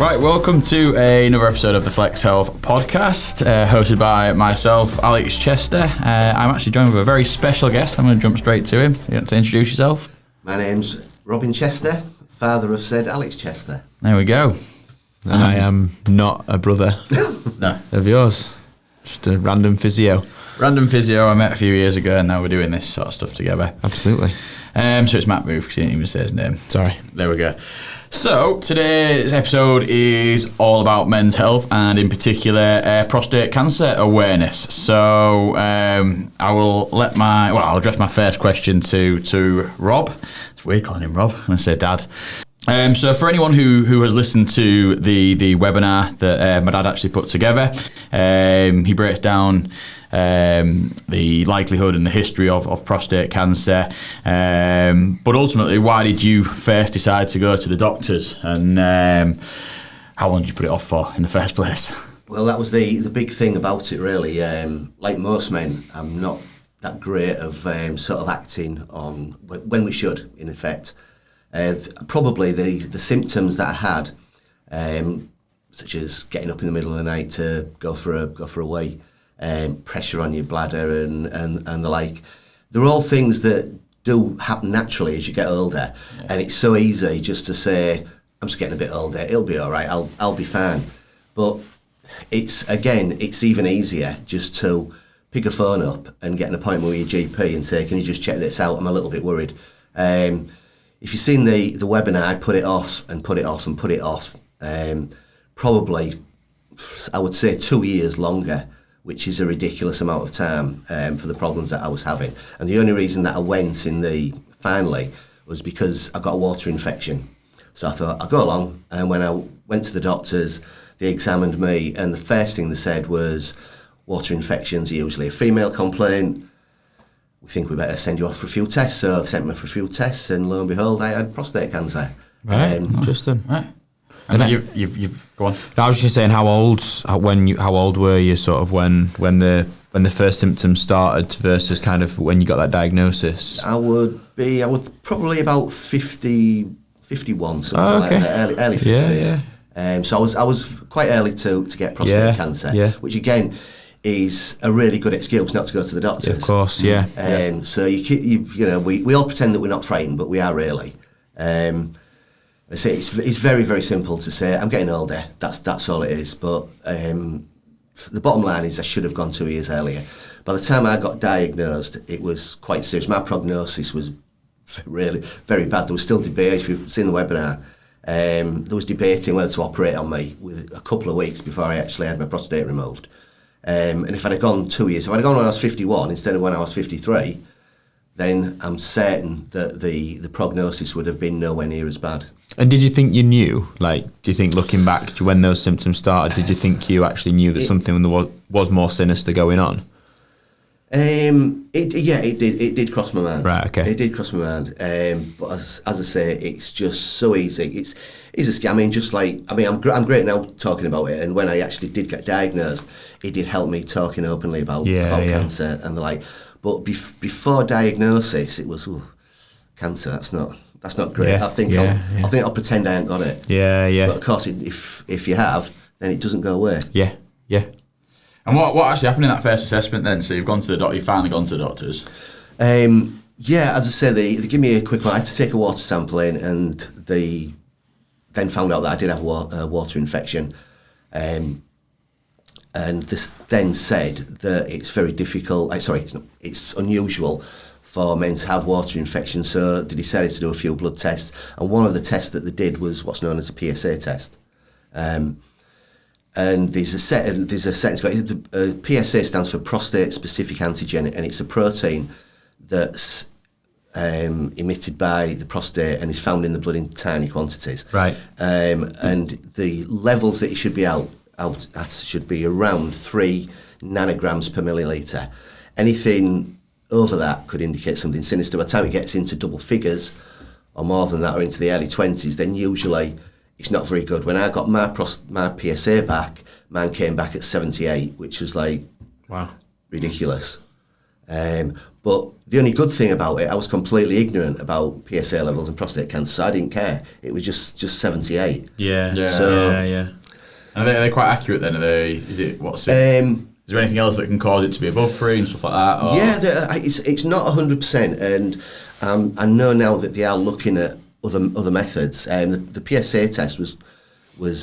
Right, welcome to another episode of the Flex Health podcast, hosted by myself, Alex Chester. I'm actually joined with a very special guest. I'm going to jump straight to him. You want to introduce yourself? My name's Robin Chester, father of said Alex Chester. There we go. And I am not a brother No. of yours. Just a random physio. Random physio I met a few years ago, and now we're doing this sort of stuff together. Absolutely. So it's Matt Booth, because he didn't even say his name. Sorry. There we go. So today's episode is all about men's health, and in particular prostate cancer awareness. So I'll address my first question to Rob. It's weird calling him Rob. I'm going to say Dad. So for anyone who has listened to the webinar that my dad actually put together, he breaks down the likelihood and the history of prostate cancer, but ultimately, why did you first decide to go to the doctors, and how long did you put it off for in the first place? Well, that was the big thing about it, really. Like most men, I'm not that great of sort of acting on when we should, in effect. Probably the symptoms that I had, such as getting up in the middle of the night to go for a wee, pressure on your bladder and the like, they're all things that do happen naturally as you get older. Yeah. And it's so easy just to say, I'm just getting a bit older, it'll be all right, I'll be fine. But it's even easier just to pick a phone up and get an appointment with your GP and say, can you just check this out? I'm a little bit worried. If you've seen the webinar, I put it off and put it off and put it off. Probably, I would say 2 years longer, which is a ridiculous amount of time for the problems that I was having. And the only reason that I went finally was because I got a water infection. So I thought, I'll go along. And when I went to the doctors, they examined me, and the first thing they said was, water infections are usually a female complaint. We think we better send you off for a few tests. So they sent me for a few tests, and lo and behold, I had prostate cancer. Right, interesting. Right. And you've go on. I was just saying, how old were you sort of when the first symptoms started versus kind of when you got that diagnosis? I would probably about 50, 51, something like that, early 50s. Yeah. So I was quite early to get prostate cancer, which again is a really good excuse not to go to the doctors. Of course, yeah. So we all pretend that we're not frightened, but we are really. I say it's very, very simple to say, I'm getting older, that's all it is. But the bottom line is I should have gone 2 years earlier. By the time I got diagnosed, it was quite serious. My prognosis was really very bad. There was still debate, if you've seen the webinar, there was debating whether to operate on me with a couple of weeks before I actually had my prostate removed. And if I'd have gone 2 years, if I'd have gone when I was 51 instead of when I was 53, then I'm certain that the prognosis would have been nowhere near as bad. And did you think you knew? Like, do you think looking back to when those symptoms started, did you think you actually knew that something was more sinister going on? It did cross my mind. Right, okay. It did cross my mind. But as I say, it's just so easy. It's a scam. I'm great now talking about it. And when I actually did get diagnosed, it did help me talking openly about cancer and the like. But before diagnosis, it was cancer. That's not great. Yeah, I think I'll pretend I ain't got it. Yeah. But of course, if you have, then it doesn't go away. Yeah. And what actually happened in that first assessment then? So you've gone to the doctor. You finally gone to the doctors. As I say, they give me a quick one. I had to take a water sample in, and they then found out that I did have a water infection. And this then said that it's very difficult. It's unusual for men to have water infections. So they decided to do a few blood tests, and one of the tests that they did was what's known as a PSA test. And there's a setting. PSA stands for prostate specific antigen, and it's a protein that's emitted by the prostate and is found in the blood in tiny quantities. Right. And the levels that it should be out at should be around 3 nanograms per milliliter. Anything over that could indicate something sinister. By the time it gets into double figures or more than that, or into the early 20s, then usually it's not very good. When I got my PSA back, mine came back at 78, which was like wow, ridiculous. But the only good thing about it, I was completely ignorant about PSA levels and prostate cancer, so I didn't care. It was just 78. Yeah. And are they quite accurate then? Is there anything else that can cause it to be above 3 and stuff like that? Or? Yeah, it's not 100%, and I know now that they are looking at other methods. The PSA test was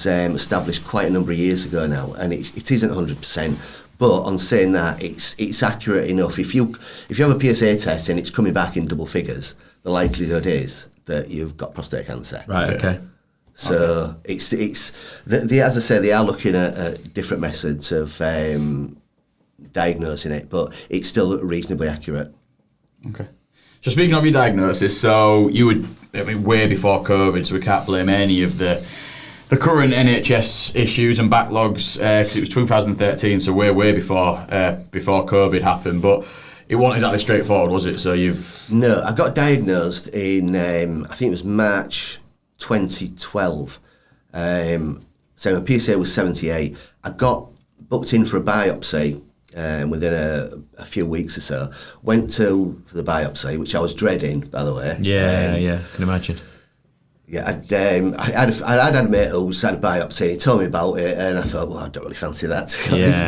established quite a number of years ago now, and it isn't 100%. But on saying that, it's accurate enough. If you have a PSA test and it's coming back in double figures, the likelihood is that you've got prostate cancer. Right. Okay. So it's as I say, they are looking at different methods of diagnosing it, but it's still reasonably accurate. Okay. So speaking of your diagnosis, so you would, way before COVID, so we can't blame any of the current NHS issues and backlogs, because it was 2013, so way before COVID happened. But it wasn't exactly straightforward, was it? So No, I got diagnosed in I think it was March 2012. So my PSA was 78. I got booked in for a biopsy within a few weeks or so. Went for the biopsy, which I was dreading, by the way. Yeah, can imagine. Yeah, I'd had a mate who's had a biopsy, and he told me about it, and I thought, well, I don't really fancy that, to be honest.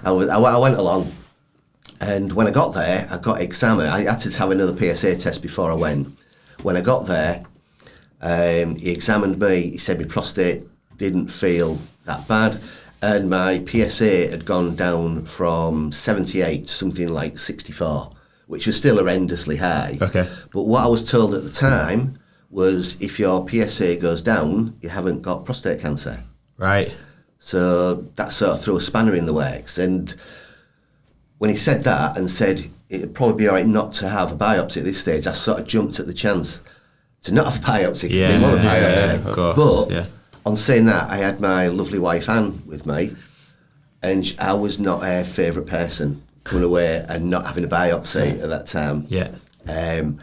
But I went along, and when I got there, I got examined. I had to have another PSA test before I went. When I got there, he examined me. He said my prostate didn't feel that bad, and my PSA had gone down from 78 to something like 64, which was still horrendously high. Okay. But what I was told at the time was, if your PSA goes down, you haven't got prostate cancer. Right. So that sort of threw a spanner in the works. And when he said that and said it'd probably be all right not to have a biopsy at this stage, I sort of jumped at the chance to not have a biopsy because I didn't want a biopsy. Of course. But on saying that, I had my lovely wife Anne with me, and I was not her favourite person coming away and not having a biopsy at that time. Yeah. And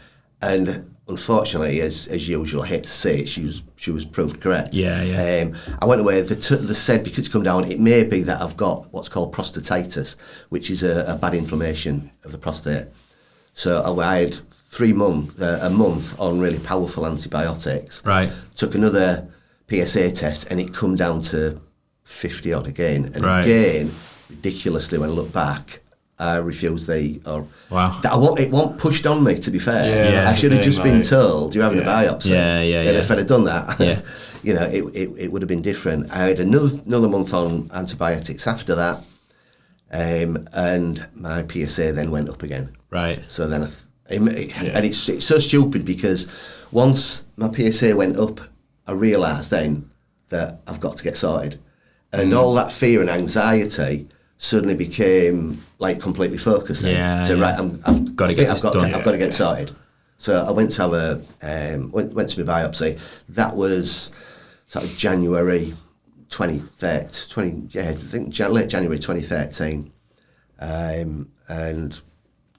unfortunately, as usual, I hate to say it, she was proved correct. Yeah. I went away. They said because it's come down, it may be that I've got what's called prostatitis, which is a bad inflammation of the prostate. So I had a month on really powerful antibiotics. Right. Took another PSA test, and it come down to 50 odd again. And right. again, ridiculously, when I look back, I refused wow. It wasn't pushed on me, to be fair. Yeah, I should have just been told you're having a biopsy. And if I'd have done that, it would have been different. I had another month on antibiotics after that, and my PSA then went up again. Right. So then, and it's so stupid because once my PSA went up, I realised then that I've got to get sorted, and all that fear and anxiety suddenly became like completely focused. Then. Right, I've got to get sorted. So I went to have went to my biopsy. That was sort of January 23rd, late January 2013, and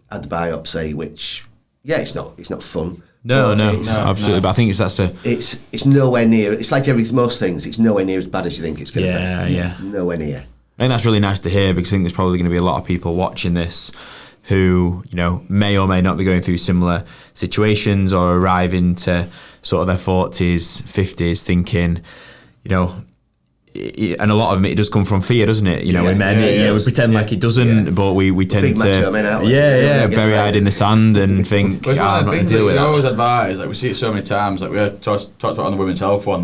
had the biopsy, which it's not fun. No, absolutely. But I think it's nowhere near. It's like most things. It's nowhere near as bad as you think it's going to be. Yeah. Nowhere near. I think that's really nice to hear, because I think there's probably going to be a lot of people watching this who, may or may not be going through similar situations or arriving to sort of their 40s, 50s thinking, and a lot of it does come from fear, doesn't it? We pretend like it doesn't, but we tend to bury our head in the sand and think, I'm not going to deal with that. We always advise, we see it so many times, we talked about on the women's health one,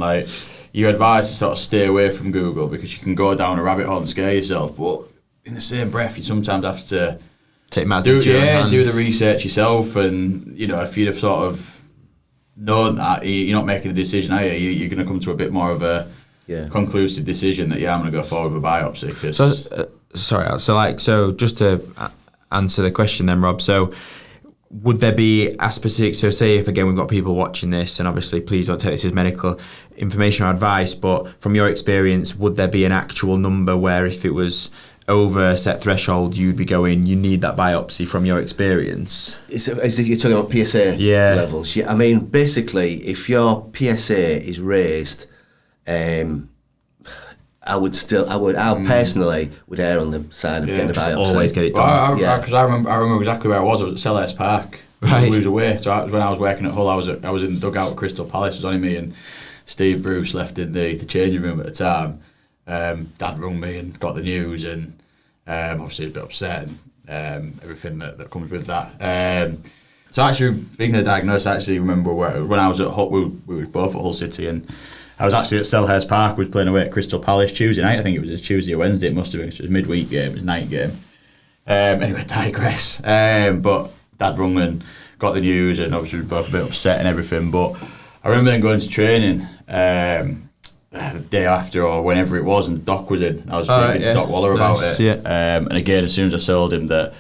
you advise to sort of stay away from Google because you can go down a rabbit hole and scare yourself. But in the same breath, you sometimes have to take matters into your own hands. Do the research yourself. And if you'd have sort of known that, you're not making a decision, are you? You're going to come to a bit more of a conclusive decision that I'm going to go forward with a biopsy. So just to answer the question then, Rob. So, would there be a specific, so say if again we've got people watching this, and obviously please don't take this as medical information or advice, but from your experience, would there be an actual number where if it was over a set threshold, you'd be going, you need that biopsy from your experience? As you're talking about PSA levels, I mean, basically, if your PSA is raised, I I personally would err on the side of getting a biopsy. Always get it done. Well, because I remember exactly where I was. I was at Selhurst Park. Right. We was away. So when I was working at Hull, I was in the dugout at Crystal Palace. It was only me and Steve Bruce left in the changing room at the time. Dad rung me and got the news, and obviously a bit upset and everything that comes with that. So actually, speaking of the diagnosis, I actually remember when I was at Hull, we were both at Hull City, and I was actually at Selhurst Park. We was playing away at Crystal Palace Tuesday night. I think it was a Tuesday or Wednesday. It must have been. It was a midweek game. It was a night game. Anyway, digress. But Dad rung and got the news, and obviously we were both a bit upset and everything. But I remember then going to training the day after or whenever it was, and Doc was in. I was speaking to Doc Waller about it. Yeah. And again, as soon as I told him that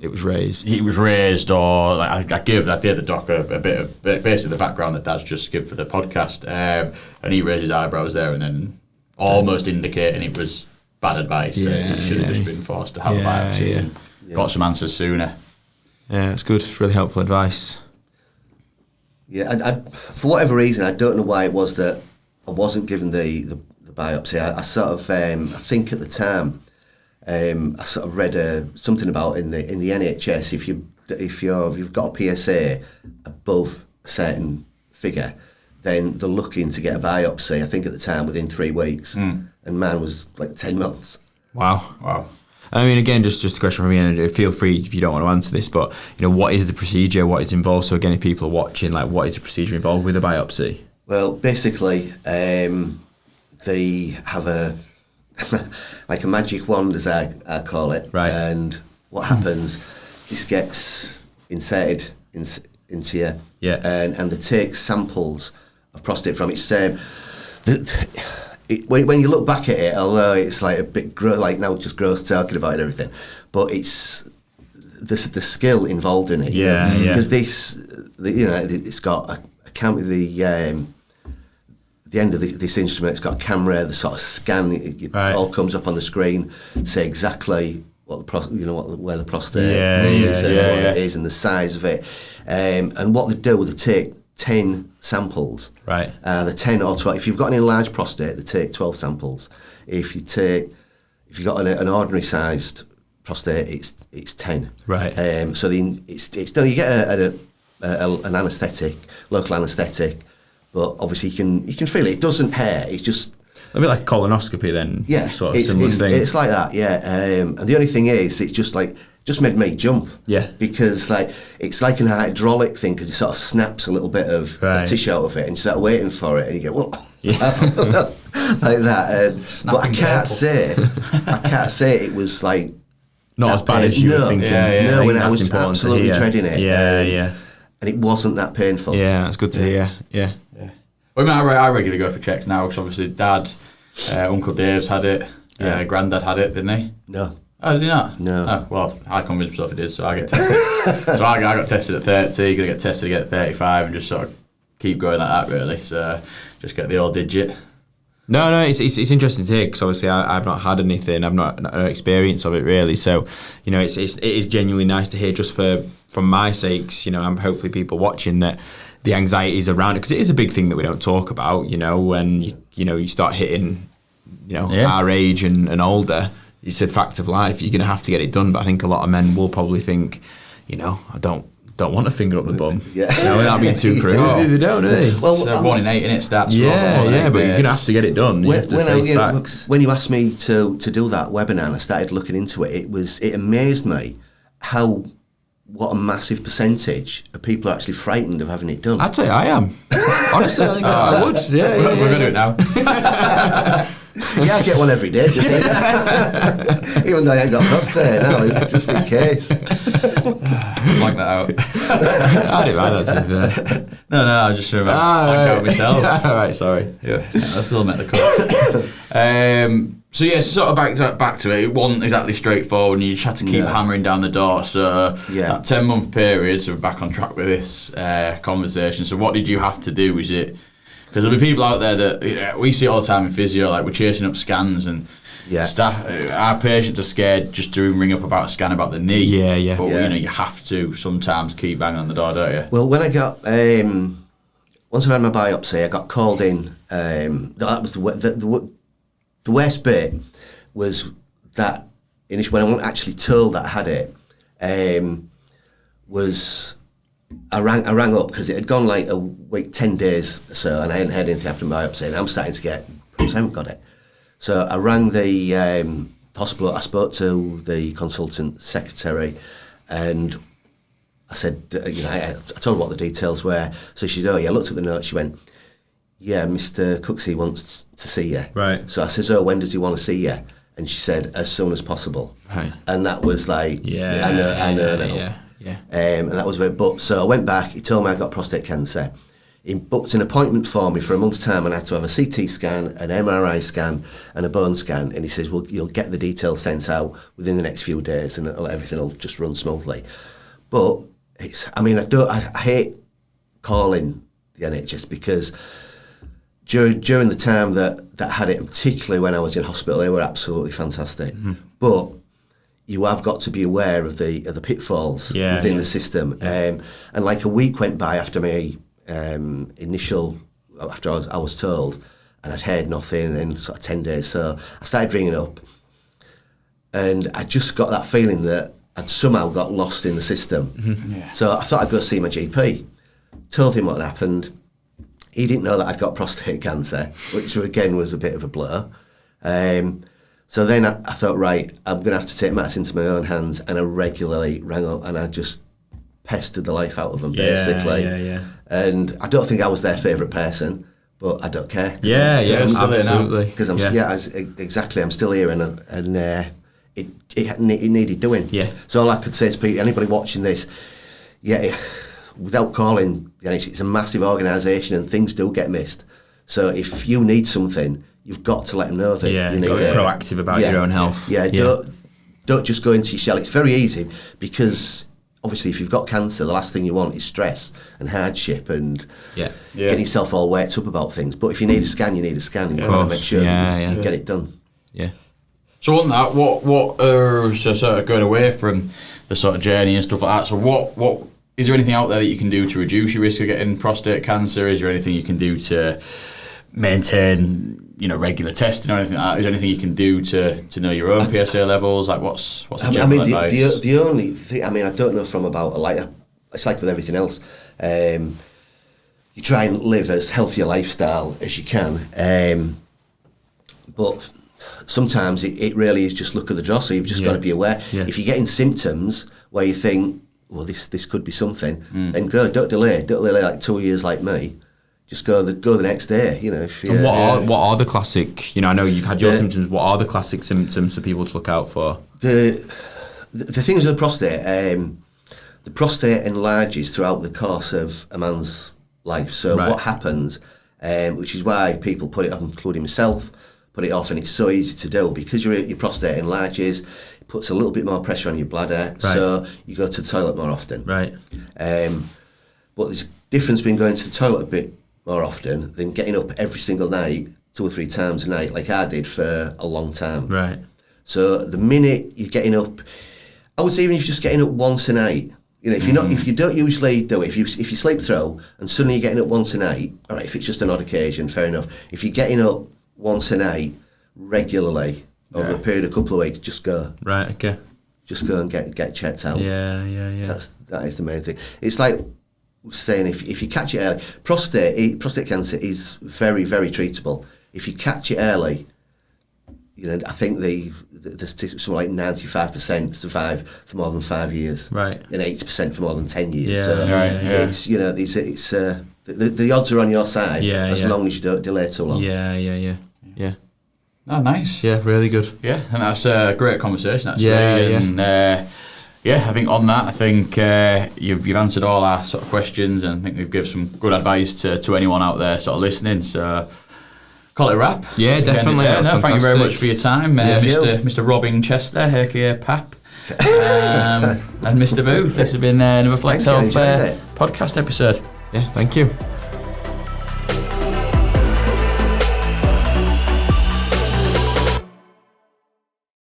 it was raised. He was raised, or like I gave the Doc a bit of basically the background that Dad's just give for the podcast, and he raised his eyebrows there and then almost indicating it was bad advice. That he should have just been forced to have a biopsy and got some answers sooner. Yeah, it's good. It's really helpful advice. Yeah, I, for whatever reason, I don't know why it was that I wasn't given the biopsy. I sort of, I think at the time, I sort of read something about in the NHS, if you've got a PSA above a certain figure, then they're looking to get a biopsy. I think at the time within 3 weeks, and mine was like 10 months. Wow. I mean, again, just a question from me, and feel free if you don't want to answer this, but what is the procedure? What is involved? So again, if people are watching, like, what is the procedure involved with a biopsy? Well, basically, they have a like a magic wand, as I call it. Right. And what happens? This gets inserted into you. Yeah. And they take samples of prostate from it. When you look back at it, although it's like a bit like now just gross talking about it and everything, but it's the skill involved in it. Yeah. Because it's got a camera. The end of this instrument, it's got a camera. The sort of scan, it all comes up on the screen, say exactly what where the prostate is and what it is and the size of it. And what they do, they take 10 samples. Right. The 10 or 12. If you've got an enlarged prostate, they take 12 samples. If you've got an ordinary sized prostate, it's 10. Right. So it's done. You get an anaesthetic, local anaesthetic, but obviously you can feel it. It doesn't hurt. It's just a bit like colonoscopy then. Yeah. Sort of similar thing. It's like that. Yeah. And the only thing is, it's just made me jump. Yeah. Because it's like an hydraulic thing, because it sort of snaps a little bit of the tissue out of it, and you start waiting for it, and you go, well, like that. But I can't say it was like not as bad as you were thinking. No, when I was absolutely treading it. Yeah. And it wasn't that painful. Yeah, that's good to hear. Yeah. Well, I regularly go for checks now, because obviously Dad, Uncle Dave's had it, Granddad had it, didn't he? No. Oh, did he not? No. Oh, well, I convinced myself it did, so I get tested. So I got tested at 30, going to get tested again at 35, and just sort of keep going like that, really. So just get the old digit. No, it's interesting to hear, because obviously I've not had anything, I've not no experience of it really. So it is genuinely nice to hear, just from my sakes. I'm hopefully people watching that the anxieties around it, because it is a big thing that we don't talk about. When you start hitting our age and older. You said fact of life, you're going to have to get it done, but I think a lot of men will probably think, I don't want a finger up the bum. Yeah. Without being too crude. They don't, do they? Well, so 1 in 8 in it starts. But you're going to have to get it done. You have to face facts. When you asked me to do that webinar and I started looking into it, it amazed me what a massive percentage of people are actually frightened of having it done. I'd say I am. Honestly, I think I would. Yeah, we're going to do it now. Yeah, I get one every day, just even though I ain't got prostate now, it's just in case. Like that out. I didn't mind that, to be fair. No, I just remember out myself. Right, sorry. Yeah, I still met the cut. So sort of back to it. It wasn't exactly straightforward, and you just had to keep hammering down the door. So that 10-month period. So we're back on track with this conversation. So what did you have to do? Is it? Because there'll be people out there that we see all the time in physio, like we're chasing up scans and staff. Our patients are scared just to ring up about a scan about the knee. But you have to sometimes keep banging on the door, don't you? Well, when I got once I had my biopsy, I got called in. That was the worst bit was that initially when I wasn't actually told that I had it, was I rang up because it had gone like a week, 10 days or so, and I hadn't heard anything after my biopsy, and I'm starting to get, I haven't got it. So I rang the hospital. I spoke to the consultant secretary, and I said, I told her what the details were. So she said, oh yeah, I looked at the notes. She went, yeah, Mr. Cooksey wants to see you. Right. So I says, oh, when does he want to see you? And she said, as soon as possible. Right. And that was like, I know now. Yeah. And that was very, but so I went back, he told me I got prostate cancer. He booked an appointment for me for a month's time, and I had to have a CT scan, an MRI scan, and a bone scan. And he says, well, you'll get the details sent out within the next few days, and everything will just run smoothly. But I hate calling the NHS because during the time that I had it, and particularly when I was in hospital, they were absolutely fantastic. Mm-hmm. But you have got to be aware of the pitfalls within the system. Yeah. And like a week went by after my after I was told, and I'd heard nothing in sort of 10 days. So I started ringing up, and I just got that feeling that I'd somehow got lost in the system. Mm-hmm. Yeah. So I thought I'd go see my GP. Told him what had happened. He didn't know that I'd got prostate cancer, which again was a bit of a blur. So then I thought, right, I'm going to have to take matters into my own hands, and I regularly rang up and I just pestered the life out of them, basically. Yeah. And I don't think I was their favourite person, but I don't care. Absolutely. Because exactly, I'm still here, and it needed doing. Yeah. So all I could say to people, anybody watching this, without calling the NHS, it's a massive organisation and things do get missed. So if you need something, you've got to let them know that you need it. Proactive about your own health. Don't just go into your shell. It's very easy because obviously if you've got cancer, the last thing you want is stress and hardship and getting yourself all worked up about things. But if you need a scan, you need a scan, and you've got to make sure that you get it done. Yeah. So on that, what so sort of going away from the sort of journey and stuff like that, so what is there anything out there that you can do to reduce your risk of getting prostate cancer? Is there anything you can do to maintain, regular testing or anything like that? Is there anything you can do to know your own PSA levels? Like what's the general advice? The only thing, I don't know from about, it's like with everything else. You try and live as healthy a lifestyle as you can. But sometimes it really is just look at the draw, so you've just got to be aware. Yeah. If you're getting symptoms where you think, well, this could be something, then go. Don't delay like 2 years like me. Just go the next day. And what are the classic? I know you've had your symptoms. What are the classic symptoms for people to look out for? The things with the prostate enlarges throughout the course of a man's life. So what happens, which is why people put it off, including myself, put it off, and it's so easy to do because your prostate enlarges. It puts a little bit more pressure on your bladder, so you go to the toilet more often. Right. But there's a difference between going to the toilet a bit more often than getting up every single night, 2 or 3 times a night, like I did for a long time. Right. So the minute you're getting up, I would say even if you're just getting up once a night, if you're not, if you don't usually do it, if you sleep through and suddenly you're getting up once a night, all right, if it's just an odd occasion, fair enough. If you're getting up once a night regularly over a period of a couple of weeks, just go. Right. Okay. Just go and get checked out. Yeah. That is the main thing. It's like saying if you catch it early, prostate cancer is very, very treatable. If you catch it early, I think the statistics are like 95% survive for more than 5 years, right, and 80% for more than 10 years. Yeah, so it's the odds are on your side as long as you don't delay too long. Yeah. Oh, nice. Yeah, really good. Yeah, and that's a great conversation actually. Yeah. I think on that, you've answered all our sort of questions, and I think we've given some good advice to anyone out there sort of listening. So, call it a wrap. Yeah, definitely. Thank you very much for your time, Mr. Robin Chester, aka Pap, and Mr. Booth. This has been another Flex Health podcast episode. Yeah, thank you.